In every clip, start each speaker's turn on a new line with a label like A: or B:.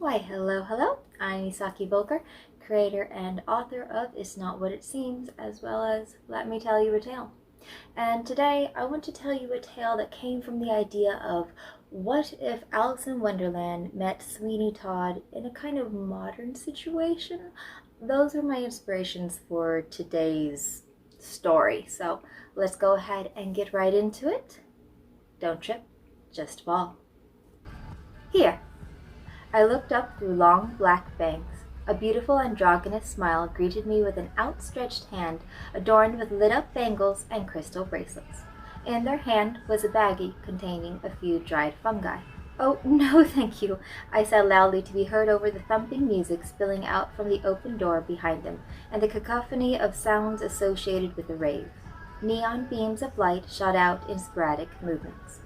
A: Why, hello. I'm Isaki Voelker, creator and author of It's Not What It Seems, as well as Let Me Tell You a Tale. And today I want to tell you a tale that came from the idea of what if Alice in Wonderland met Sweeney Todd in a kind of modern situation? Those are my inspirations for today's story. So let's go ahead and get right into it. Don't trip, just fall. Here. I looked up through long black bangs. A beautiful androgynous smile greeted me with an outstretched hand adorned with lit-up bangles and crystal bracelets. In their hand was a baggie containing a few dried fungi. "Oh, no, thank you," I said loudly to be heard over the thumping music spilling out from the open door behind them and the cacophony of sounds associated with the rave. Neon beams of light shot out in sporadic movements.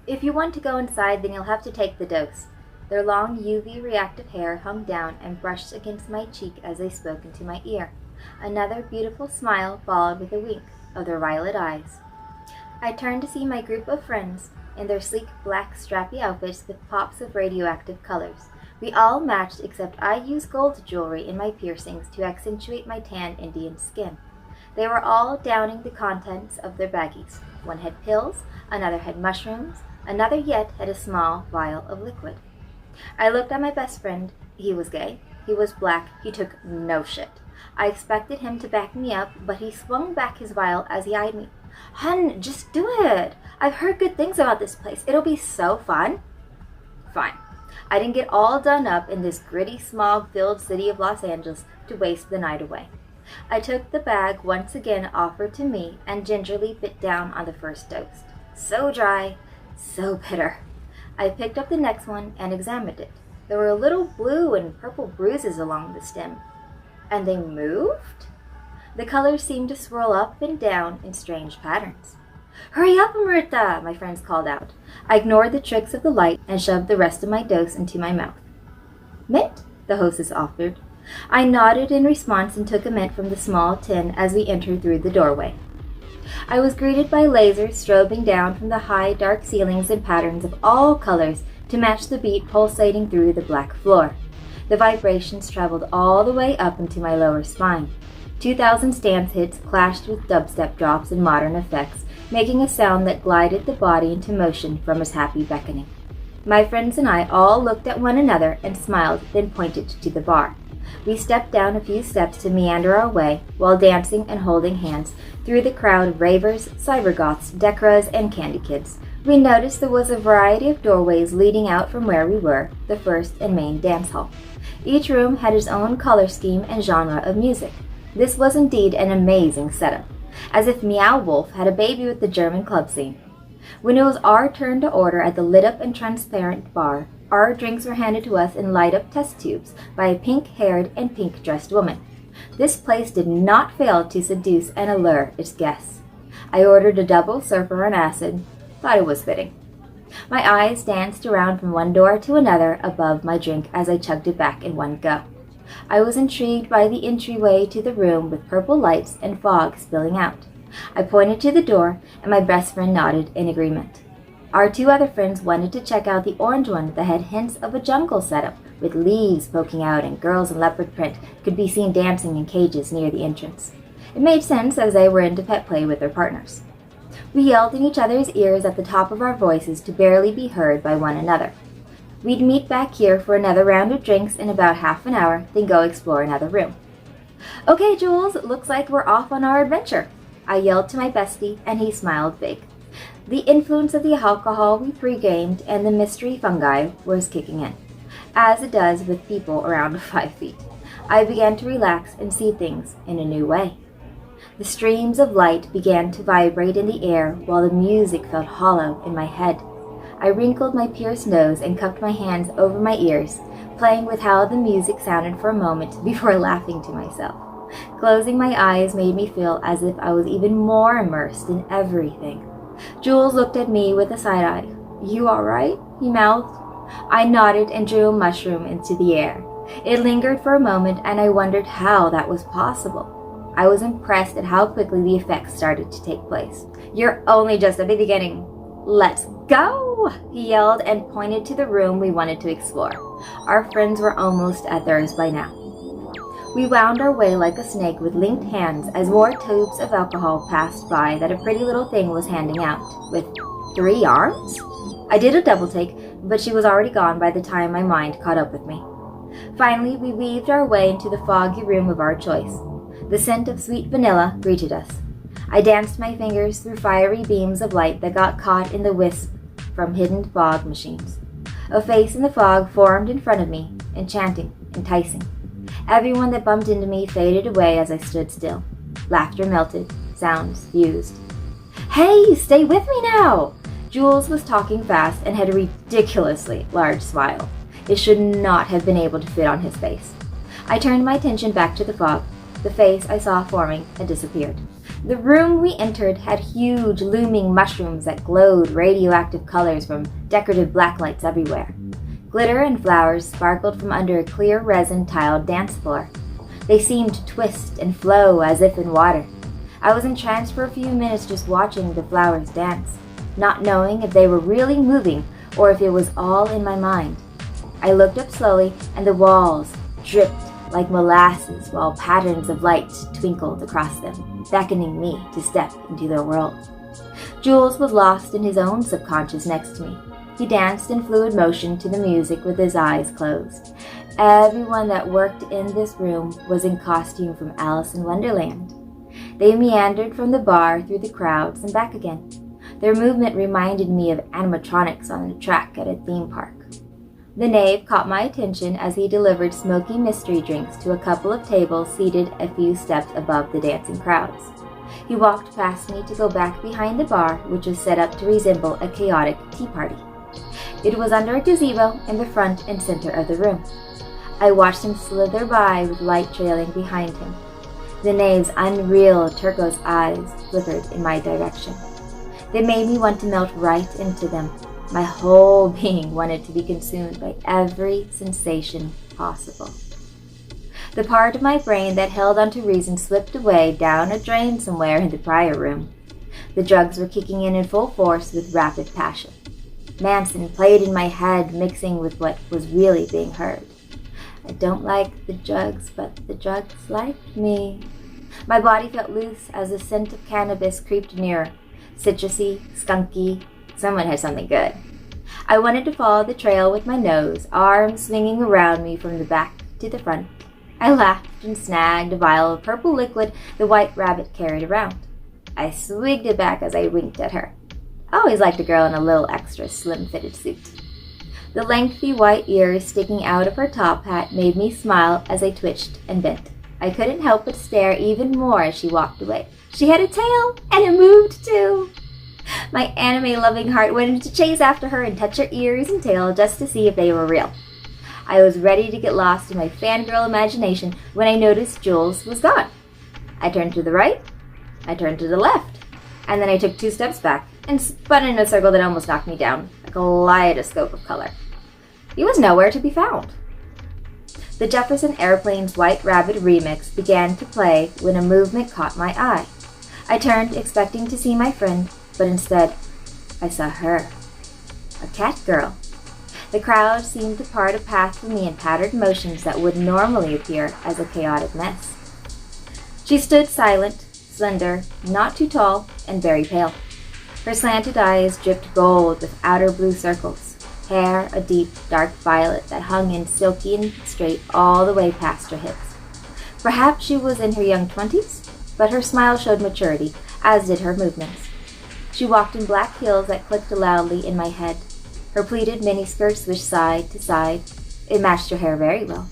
A: "If you want to go inside, then you'll have to take the dose." Their long UV-reactive hair hung down and brushed against my cheek as they spoke into my ear. Another beautiful smile followed with a wink of their violet eyes. I turned to see my group of friends in their sleek black strappy outfits with pops of radioactive colors. We all matched except I used gold jewelry in my piercings to accentuate my tan Indian skin. They were all downing the contents of their baggies. One had pills, another had mushrooms, another yet had a small vial of liquid. I looked at my best friend. He was gay. He was black. He took no shit. I expected him to back me up, but he swung back his vial as he eyed me. "Hun, just do it. I've heard good things about this place. It'll be so fun." Fine. I didn't get all done up in this gritty, smog-filled city of Los Angeles to waste the night away. I took the bag once again offered to me and gingerly bit down on the first dose. So dry, so bitter. I picked up the next one and examined it. There were little blue and purple bruises along the stem. And they moved? The colors seemed to swirl up and down in strange patterns. "Hurry up, Amrita!" my friends called out. I ignored the tricks of the light and shoved the rest of my dose into my mouth. "Mint?" the hostess offered. I nodded in response and took a mint from the small tin as we entered through the doorway. I was greeted by lasers strobing down from the high, dark ceilings in patterns of all colors to match the beat pulsating through the black floor. The vibrations traveled all the way up into my lower spine. 2,000 stance hits clashed with dubstep drops and modern effects, making a sound that glided the body into motion from its happy beckoning. My friends and I all looked at one another and smiled, then pointed to the bar. We stepped down a few steps to meander our way, while dancing and holding hands, through the crowd of ravers, cybergoths, decras, and candy kids. We noticed there was a variety of doorways leading out from where we were, the first and main dance hall. Each room had its own color scheme and genre of music. This was indeed an amazing setup, as if Meow Wolf had a baby with the German club scene. When it was our turn to order at the lit-up and transparent bar, our drinks were handed to us in light-up test tubes by a pink-haired and pink-dressed woman. This place did not fail to seduce and allure its guests. I ordered a double surfer and acid. Thought it was fitting. My eyes danced around from one door to another above my drink as I chugged it back in one go. I was intrigued by the entryway to the room with purple lights and fog spilling out. I pointed to the door, and my best friend nodded in agreement. Our two other friends wanted to check out the orange one that had hints of a jungle setup, with leaves poking out and girls in leopard print could be seen dancing in cages near the entrance. It made sense as they were into pet play with their partners. We yelled in each other's ears at the top of our voices to barely be heard by one another. We'd meet back here for another round of drinks in about half an hour, then go explore another room. "Okay, Jules, looks like we're off on our adventure," I yelled to my bestie, and he smiled big. The influence of the alcohol we pre-gamed and the mystery fungi was kicking in, as it does with people around 5 feet. I began to relax and see things in a new way. The streams of light began to vibrate in the air while the music felt hollow in my head. I wrinkled my pierced nose and cupped my hands over my ears, playing with how the music sounded for a moment before laughing to myself. Closing my eyes made me feel as if I was even more immersed in everything. Jules looked at me with a side eye. "You all right?" he mouthed. I nodded and drew a mushroom into the air. It lingered for a moment, and I wondered how that was possible. I was impressed at how quickly the effects started to take place. "You're only just at the beginning. Let's go!" Go! He yelled and pointed to the room we wanted to explore. Our friends were almost at theirs by now. We wound our way like a snake with linked hands as more tubes of alcohol passed by that a pretty little thing was handing out, with 3 arms? I did a double take, but she was already gone by the time my mind caught up with me. Finally, we weaved our way into the foggy room of our choice. The scent of sweet vanilla greeted us. I danced my fingers through fiery beams of light that got caught in the wisp from hidden fog machines. A face in the fog formed in front of me, enchanting, enticing. Everyone that bumped into me faded away as I stood still. Laughter melted, sounds fused. Hey, stay with me now! Jules was talking fast and had a ridiculously large smile. It should not have been able to fit on his face. I turned my attention back to the fog. The face I saw forming had disappeared. The room we entered had huge looming mushrooms that glowed radioactive colors from decorative blacklights everywhere. Glitter and flowers sparkled from under a clear resin-tiled dance floor. They seemed to twist and flow as if in water. I was entranced for a few minutes just watching the flowers dance, not knowing if they were really moving or if it was all in my mind. I looked up slowly, and the walls dripped like molasses while patterns of light twinkled across them, beckoning me to step into their world. Jules was lost in his own subconscious next to me. He danced in fluid motion to the music with his eyes closed. Everyone that worked in this room was in costume from Alice in Wonderland. They meandered from the bar through the crowds and back again. Their movement reminded me of animatronics on a track at a theme park. The knave caught my attention as he delivered smoky mystery drinks to a couple of tables seated a few steps above the dancing crowds. He walked past me to go back behind the bar, which was set up to resemble a chaotic tea party. It was under a gazebo in the front and center of the room. I watched him slither by with light trailing behind him. The knave's unreal turquoise eyes flickered in my direction. They made me want to melt right into them. My whole being wanted to be consumed by every sensation possible. The part of my brain that held onto reason slipped away down a drain somewhere in the prior room. The drugs were kicking in full force with rapid passion. Manson played in my head, mixing with what was really being heard. I don't like the drugs, but the drugs like me. My body felt loose as the scent of cannabis creeped nearer. Citrusy, skunky, someone had something good. I wanted to follow the trail with my nose, arms swinging around me from the back to the front. I laughed and snagged a vial of purple liquid the white rabbit carried around. I swigged it back as I winked at her. I always liked a girl in a little extra slim-fitted suit. The lengthy white ears sticking out of her top hat made me smile as I twitched and bent. I couldn't help but stare even more as she walked away. She had a tail, and it moved too. My anime-loving heart wanted to chase after her and touch her ears and tail just to see if they were real. I was ready to get lost in my fangirl imagination when I noticed Jules was gone. I turned to the right, I turned to the left, and then I took 2 steps back and spun in a circle that almost knocked me down, a kaleidoscope of color. He was nowhere to be found. The Jefferson Airplane's White Rabbit remix began to play when a movement caught my eye. I turned, expecting to see my friend, but instead, I saw her. A cat girl. The crowd seemed to part a path for me in patterned motions that would normally appear as a chaotic mess. She stood silent, slender, not too tall, and very pale. Her slanted eyes dripped gold with outer blue circles, hair a deep, dark violet that hung in silky and straight all the way past her hips. Perhaps she was in her young 20s, but her smile showed maturity, as did her movements. She walked in black heels that clicked loudly in my head. Her pleated miniskirt swished side to side. It matched her hair very well.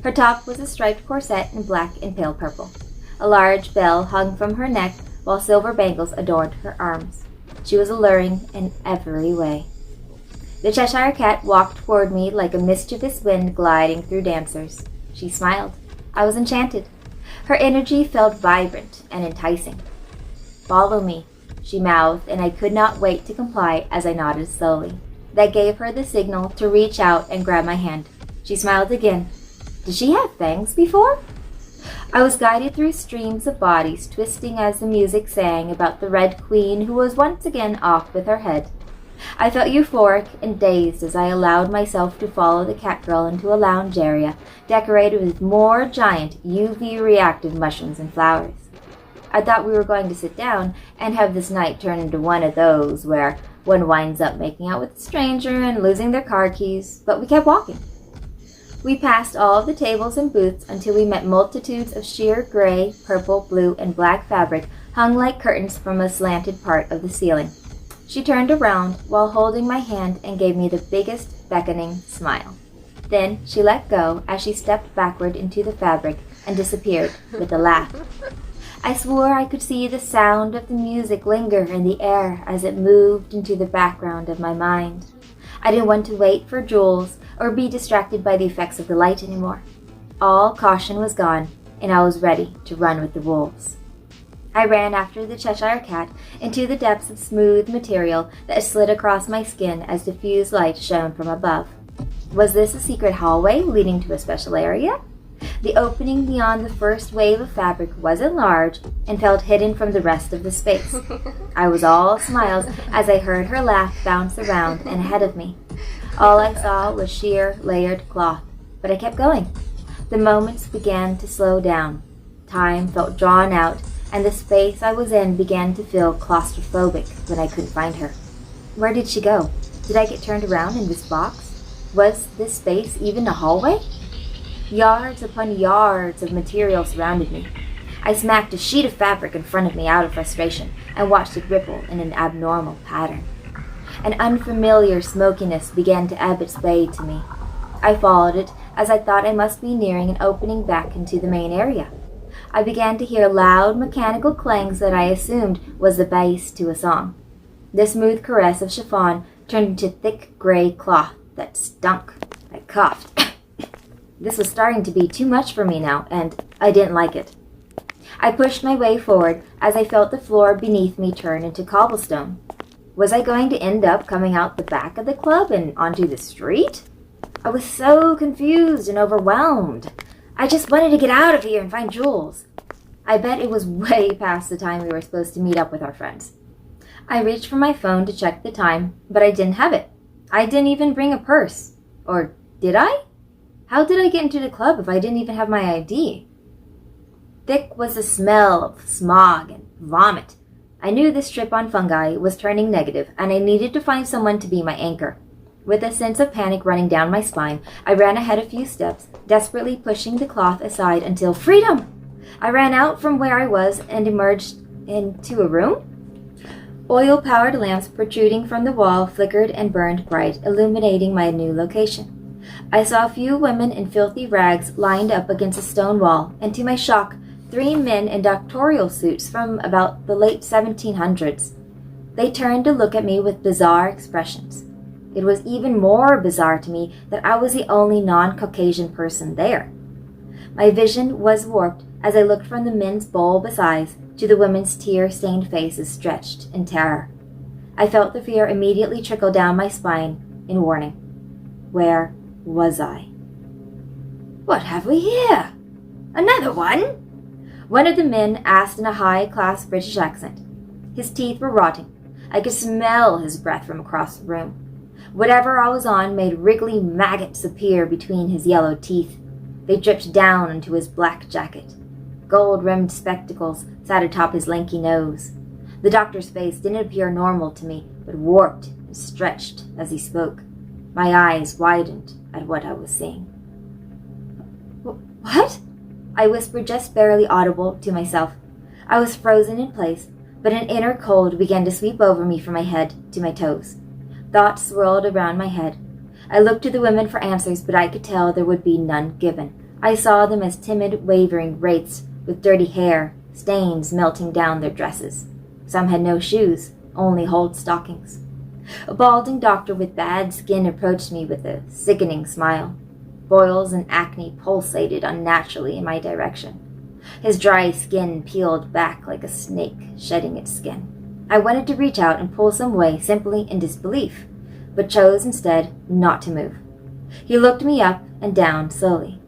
A: Her top was a striped corset in black and pale purple. A large bell hung from her neck, while silver bangles adorned her arms. She was alluring in every way. The Cheshire Cat walked toward me like a mischievous wind gliding through dancers. She smiled. I was enchanted. Her energy felt vibrant and enticing. "Follow me," she mouthed, and I could not wait to comply as I nodded slowly. That gave her the signal to reach out and grab my hand. She smiled again. Did she have fangs before? I was guided through streams of bodies, twisting as the music sang about the Red Queen who was once again off with her head. I felt euphoric and dazed as I allowed myself to follow the cat girl into a lounge area decorated with more giant UV-reactive mushrooms and flowers. I thought we were going to sit down and have this night turn into one of those where one winds up making out with a stranger and losing their car keys, but we kept walking. We passed all of the tables and booths until we met multitudes of sheer gray, purple, blue, and black fabric hung like curtains from a slanted part of the ceiling. She turned around while holding my hand and gave me the biggest beckoning smile. Then she let go as she stepped backward into the fabric and disappeared with a laugh. I swore I could see the sound of the music linger in the air as it moved into the background of my mind. I didn't want to wait for Jules or be distracted by the effects of the light anymore. All caution was gone, and I was ready to run with the wolves. I ran after the Cheshire Cat into the depths of smooth material that slid across my skin as diffused light shone from above. Was this a secret hallway leading to a special area? The opening beyond the first wave of fabric wasn't large and felt hidden from the rest of the space. I was all smiles as I heard her laugh bounce around and ahead of me. All I saw was sheer, layered cloth, but I kept going. The moments began to slow down. Time felt drawn out, and the space I was in began to feel claustrophobic when I couldn't find her. Where did she go? Did I get turned around in this box? Was this space even a hallway? Yards upon yards of material surrounded me. I smacked a sheet of fabric in front of me out of frustration and watched it ripple in an abnormal pattern. An unfamiliar smokiness began to ebb its way to me. I followed it as I thought I must be nearing an opening back into the main area. I began to hear loud mechanical clangs that I assumed was the bass to a song. The smooth caress of chiffon turned into thick gray cloth that stunk. I coughed. This was starting to be too much for me now, and I didn't like it. I pushed my way forward as I felt the floor beneath me turn into cobblestone. Was I going to end up coming out the back of the club and onto the street? I was so confused and overwhelmed. I just wanted to get out of here and find Jules. I bet it was way past the time we were supposed to meet up with our friends. I reached for my phone to check the time, but I didn't have it. I didn't even bring a purse. Or did I? How did I get into the club if I didn't even have my ID? Thick was the smell of smog and vomit. I knew this trip on fungi was turning negative, and I needed to find someone to be my anchor. With a sense of panic running down my spine, I ran ahead a few steps, desperately pushing the cloth aside until freedom! I ran out from where I was and emerged into a room. Oil-powered lamps protruding from the wall flickered and burned bright, illuminating my new location. I saw a few women in filthy rags lined up against a stone wall, and to my shock, 3 men in doctorial suits from about the late 1700s. They turned to look at me with bizarre expressions. It was even more bizarre to me that I was the only non-Caucasian person there. My vision was warped as I looked from the men's bulbous eyes to the women's tear-stained faces stretched in terror. I felt the fear immediately trickle down my spine in warning. Where was I? What have we here? Another one? One of the men asked in a high-class British accent. His teeth were rotting. I could smell his breath from across the room. Whatever I was on made wriggly maggots appear between his yellow teeth. They dripped down into his black jacket. Gold-rimmed spectacles sat atop his lanky nose. The doctor's face didn't appear normal to me, but warped and stretched as he spoke. My eyes widened at what I was seeing. What? I whispered, just barely audible to myself. I was frozen in place, but an inner cold began to sweep over me from my head to my toes. Thoughts swirled around my head. I looked to the women for answers, but I could tell there would be none given. I saw them as timid, wavering wraiths with dirty hair, stains melting down their dresses. Some had no shoes, only holed stockings. A balding doctor with bad skin approached me with a sickening smile. Boils and acne pulsated unnaturally in my direction. His dry skin peeled back like a snake shedding its skin. I wanted to reach out and pull some way simply in disbelief, but chose instead not to move. He looked me up and down slowly.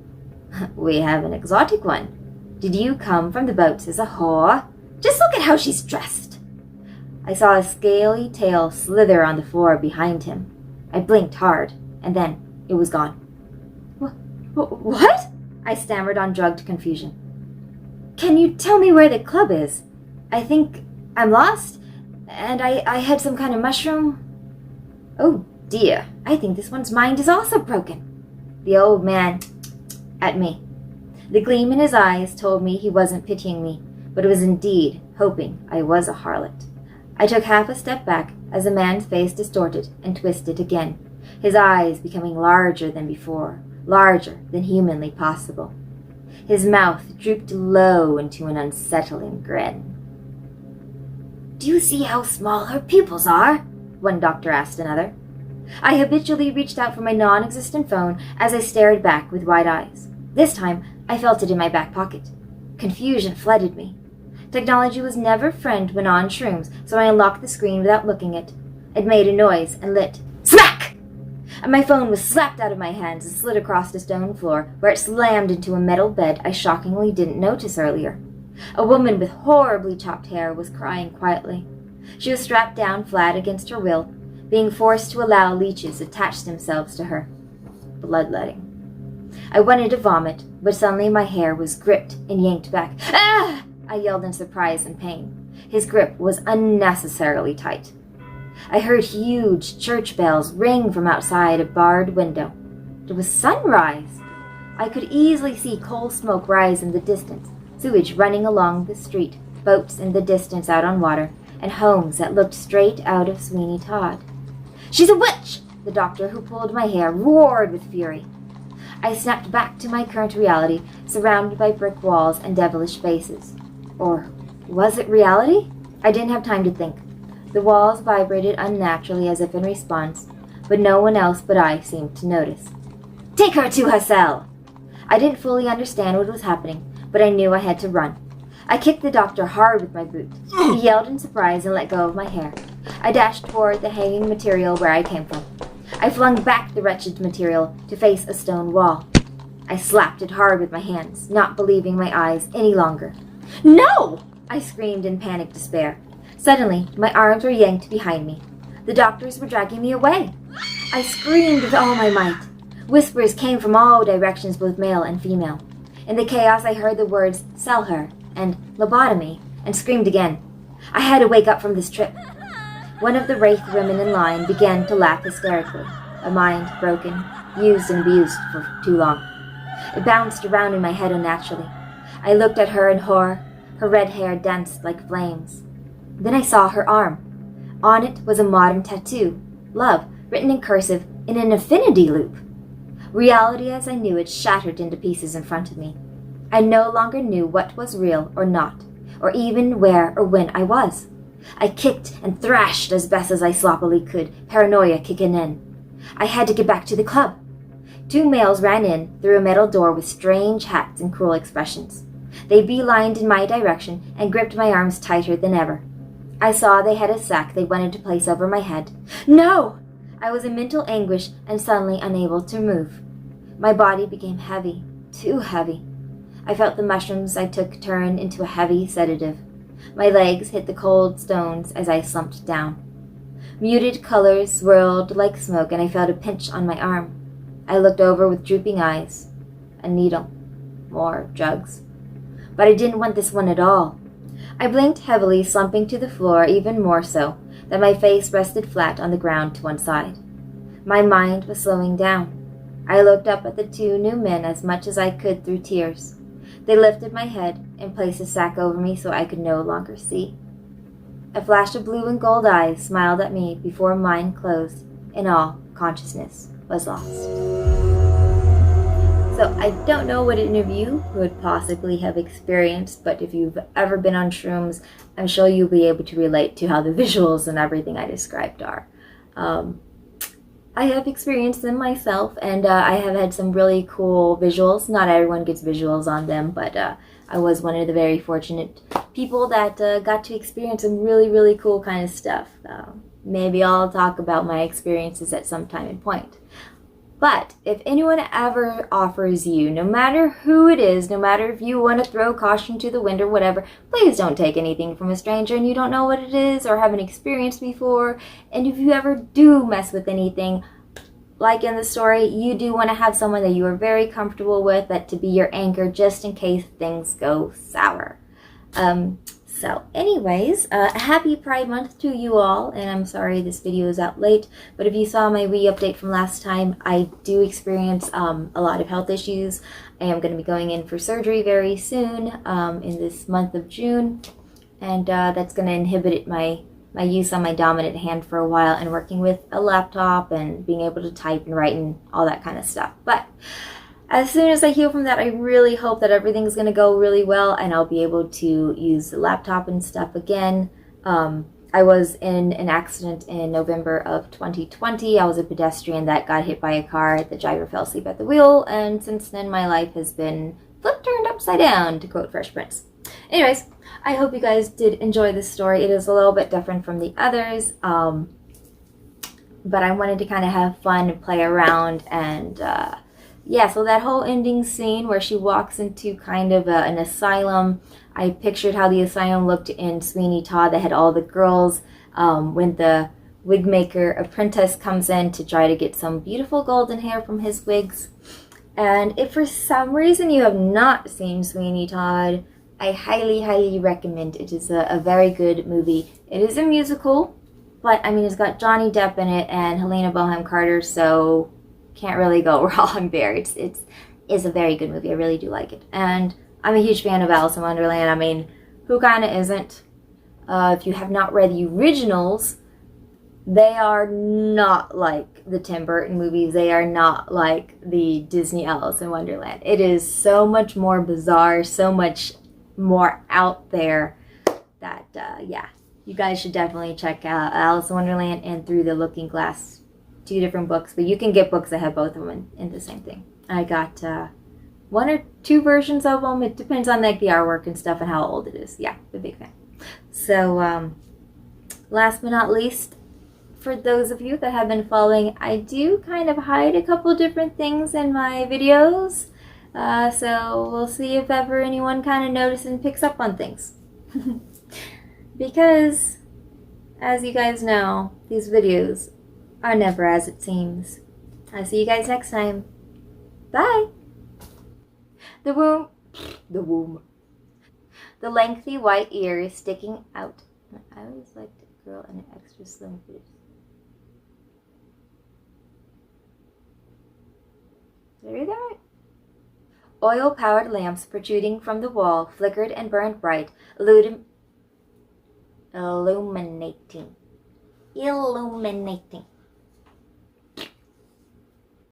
A: We have an exotic one. Did you come from the boats as a whore? Just look at how she's dressed. I saw a scaly tail slither on the floor behind him. I blinked hard, and then it was gone. What? I stammered on drugged confusion. Can you tell me where the club is? I think I'm lost, and I had some kind of mushroom. Oh dear, I think this one's mind is also broken. The old man at me. The gleam in his eyes told me he wasn't pitying me, but was indeed hoping I was a harlot. I took half a step back as the man's face distorted and twisted again, his eyes becoming larger than before, larger than humanly possible. His mouth drooped low into an unsettling grin. Do you see how small her pupils are? One doctor asked another. I habitually reached out for my non-existent phone as I stared back with wide eyes. This time, I felt it in my back pocket. Confusion flooded me. Technology was never friend when on shrooms, so I unlocked the screen without looking at it. It made a noise and lit. Smack! And my phone was slapped out of my hands and slid across the stone floor, where it slammed into a metal bed I shockingly didn't notice earlier. A woman with horribly chopped hair was crying quietly. She was strapped down flat against her will, being forced to allow leeches attach themselves to her. Bloodletting. I wanted to vomit, but suddenly my hair was gripped and yanked back. Ah! I yelled in surprise and pain. His grip was unnecessarily tight. I heard huge church bells ring from outside a barred window. It was sunrise. I could easily see coal smoke rise in the distance, sewage running along the street, boats in the distance out on water, and homes that looked straight out of Sweeney Todd. She's a witch! The doctor who pulled my hair roared with fury. I snapped back to my current reality, surrounded by brick walls and devilish faces. Or was it reality? I didn't have time to think. The walls vibrated unnaturally as if in response, but no one else but I seemed to notice. Take her to her cell! I didn't fully understand what was happening, but I knew I had to run. I kicked the doctor hard with my boot. He yelled in surprise and let go of my hair. I dashed toward the hanging material where I came from. I flung back the wretched material to face a stone wall. I slapped it hard with my hands, not believing my eyes any longer. No! I screamed in panic despair. Suddenly, my arms were yanked behind me. The doctors were dragging me away. I screamed with all my might. Whispers came from all directions, both male and female. In the chaos, I heard the words, sell her, and lobotomy, and screamed again. I had to wake up from this trip. One of the wraith women in line began to laugh hysterically, a mind broken, used and abused for too long. It bounced around in my head unnaturally. I looked at her in horror. Her red hair danced like flames. Then I saw her arm. On it was a modern tattoo, love, written in cursive in an infinity loop. Reality as I knew it shattered into pieces in front of me. I no longer knew what was real or not, or even where or when I was. I kicked and thrashed as best as I sloppily could, paranoia kicking in. I had to get back to the club. Two males ran in through a metal door with strange hats and cruel expressions. They beelined in my direction and gripped my arms tighter than ever. I saw they had a sack they wanted to place over my head. No! I was in mental anguish and suddenly unable to move. My body became heavy, too heavy. I felt the mushrooms I took turn into a heavy sedative. My legs hit the cold stones as I slumped down. Muted colors swirled like smoke, and I felt a pinch on my arm. I looked over with drooping eyes. A needle. More drugs. But I didn't want this one at all. I blinked heavily, slumping to the floor even more so that my face rested flat on the ground to one side. My mind was slowing down. I looked up at the two new men as much as I could through tears. They lifted my head and placed a sack over me so I could no longer see. A flash of blue and gold eyes smiled at me before mine closed, and all consciousness was lost. So I don't know what any of you would possibly have experienced, but if you've ever been on shrooms, I'm sure you'll be able to relate to how the visuals and everything I described are. I have experienced them myself, and I have had some really cool visuals. Not everyone gets visuals on them, but I was one of the very fortunate people that got to experience some really, really cool kind of stuff. Maybe I'll talk about my experiences at some time and point. But if anyone ever offers you, no matter who it is, no matter if you want to throw caution to the wind or whatever, please don't take anything from a stranger and you don't know what it is or haven't experienced before. And if you ever do mess with anything, like in the story, you do want to have someone that you are very comfortable with, that to be your anchor just in case things go sour. So anyways, happy Pride Month to you all, and I'm sorry this video is out late, but if you saw my update from last time, I do experience a lot of health issues. I am going to be going in for surgery very soon in this month of June, and that's going to inhibit my use on my dominant hand for a while and working with a laptop and being able to type and write and all that kind of stuff. But as soon as I heal from that, I really hope that everything's going to go really well and I'll be able to use the laptop and stuff again. I was in an accident in November of 2020. I was a pedestrian that got hit by a car. The driver fell asleep at the wheel, and since then my life has been flipped turned upside down, to quote Fresh Prince. Anyways, I hope you guys did enjoy this story. It is a little bit different from the others, but I wanted to kind of have fun and play around, and yeah, so that whole ending scene where she walks into kind of an asylum, I pictured how the asylum looked in Sweeney Todd. They had all the girls when the wig maker apprentice comes in to try to get some beautiful golden hair from his wigs. And if for some reason you have not seen Sweeney Todd, I highly, highly recommend it. It is a very good movie. It is a musical, but I mean, it's got Johnny Depp in it and Helena Bonham Carter, so can't really go wrong there. It's a very good movie. I really do like it. And I'm a huge fan of Alice in Wonderland. I mean, who kind of isn't? If you have not read the originals, they are not like the Tim Burton movies. They are not like the Disney Alice in Wonderland. It is so much more bizarre, so much more out there that, yeah, you guys should definitely check out Alice in Wonderland and Through the Looking Glass. 2 different books, but you can get books that have both of them in the same thing. I got 1 or 2 versions of them. It depends on like the artwork and stuff and how old it is. Yeah, I'm a big fan. So last but not least, for those of you that have been following, I do kind of hide a couple different things in my videos. So we'll see if ever anyone kind of notices and picks up on things. Because, as you guys know, these videos are never as it seems. I'll see you guys next time. Bye! The womb. The lengthy white ears sticking out. I always liked a girl in an extra slim fit. Did I read that right? Oil-powered lamps protruding from the wall flickered and burned bright, illuminating.